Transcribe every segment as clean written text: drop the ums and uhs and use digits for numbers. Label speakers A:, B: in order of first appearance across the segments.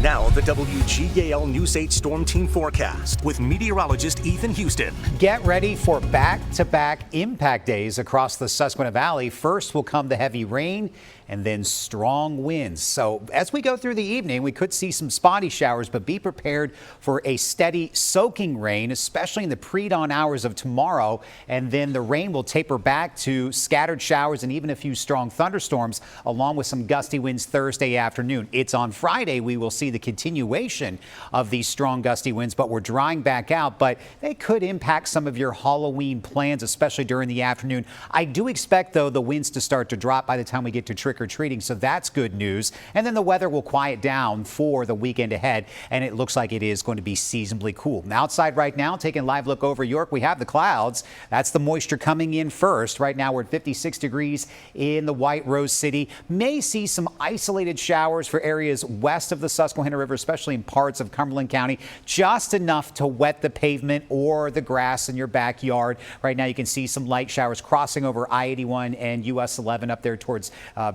A: Now the WGAL News 8 Storm Team forecast with meteorologist Ethan Houston.
B: Get ready for back-to-back impact days across the Susquehanna Valley. First will come the heavy rain and then strong winds. So as we go through the evening, we could see some spotty showers, but be prepared for a steady soaking rain, especially in the pre-dawn hours of tomorrow. And then the rain will taper back to scattered showers and even a few strong thunderstorms, along with some gusty winds Thursday afternoon. It's on Friday we will see the continuation of these strong gusty winds, but we're drying back out, but they could impact some of your Halloween plans, especially during the afternoon. I do expect, though, the winds to start to drop by the time we get to trick-or-treating, so that's good news. And then the weather will quiet down for the weekend ahead, and it looks like it is going to be seasonably cool. Now, outside right now, taking a live look over York, we have the clouds. That's the moisture coming in first. Right now, we're at 56 degrees in the White Rose City. May see some isolated showers for areas west of the Susquehanna River, especially in parts of Cumberland County, just enough to wet the pavement or the grass in your backyard. Right now, you can see some light showers crossing over I-81 and US 11 up there towards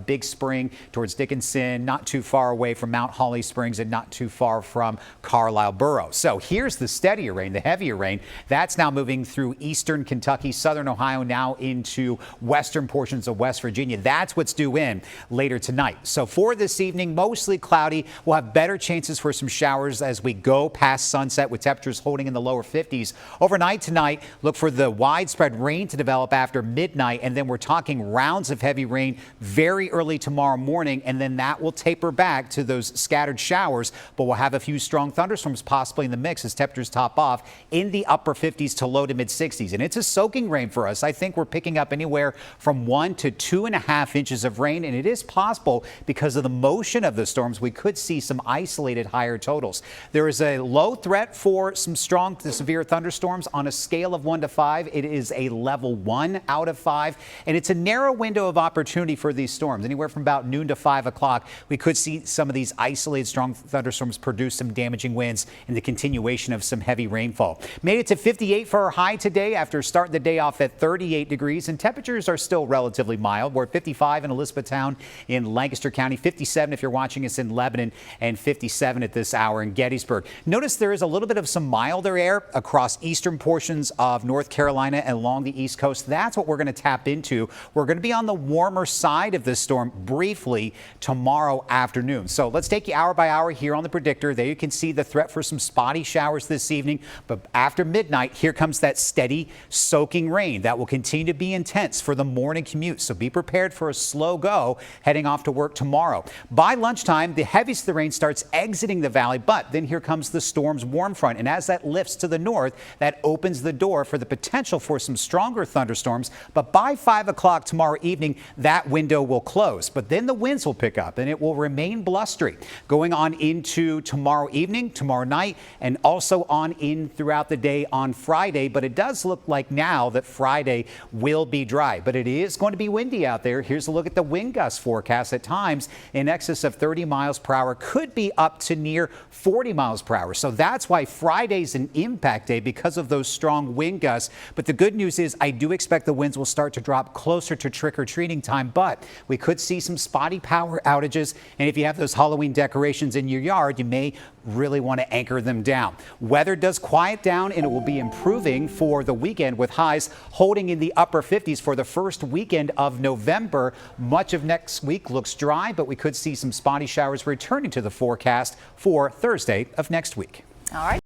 B: Big Spring, towards Dickinson, not too far away from Mount Holly Springs and not too far from Carlisle Borough. So here's the steadier rain, the heavier rain. That's now moving through eastern Kentucky, southern Ohio, now into western portions of West Virginia. That's what's due in later tonight. So for this evening, mostly cloudy. We'll have better chances for some showers as we go past sunset, with temperatures holding in the lower 50s. Overnight tonight, look for the widespread rain to develop after midnight, and then we're talking rounds of heavy rain very early tomorrow morning, and then that will taper back to those scattered showers, but we'll have a few strong thunderstorms possibly in the mix as temperatures top off in the upper 50s to low to mid 60s. And it's a soaking rain for us. I think we're picking up anywhere from 1 to 2.5 inches of rain, and it is possible because of the motion of the storms we could see some isolated higher totals. There is a low threat for some strong to severe thunderstorms on a scale of 1 to 5. It is a level 1 out of 5, and it's a narrow window of opportunity for these storms. Anywhere from about noon to 5 o'clock, we could see some of these isolated strong thunderstorms produce some damaging winds and the continuation of some heavy rainfall. Made it to 58 for our high today after starting the day off at 38 degrees, and temperatures are still relatively mild. We're at 55 in Elizabethtown in Lancaster County, 57 if you're watching us in Lebanon, and 57 at this hour in Gettysburg. Notice there is a little bit of some milder air across eastern portions of North Carolina and along the East Coast. That's what we're going to tap into. We're going to be on the warmer side of this storm briefly tomorrow afternoon. So let's take you hour by hour here on the predictor. There you can see the threat for some spotty showers this evening, but after midnight, here comes that steady soaking rain that will continue to be intense for the morning commute. So be prepared for a slow go heading off to work tomorrow. By lunchtime, the heaviest of the rain starts exiting the valley, but then here comes the storm's warm front, and as that lifts to the north, that opens the door for the potential for some stronger thunderstorms. But by 5 o'clock tomorrow evening, that window will close, but then the winds will pick up and it will remain blustery going on into tomorrow evening, tomorrow night, and also on in throughout the day on Friday. But it does look like now that Friday will be dry, but it is going to be windy out there. Here's a look at the wind gust forecast. At times in excess of 30 miles per hour, could be up to near 40 miles per hour. So that's why Friday's an impact day, because of those strong wind gusts. But the good news is I do expect the winds will start to drop closer to trick-or-treating time, but we could see some spotty power outages. And if you have those Halloween decorations in your yard, you may really want to anchor them down. Weather does quiet down and it will be improving for the weekend, with highs holding in the upper 50s for the first weekend of November. Much of next week looks dry, but we could see some spotty showers returning to the forecast for Thursday of next week.
C: All right.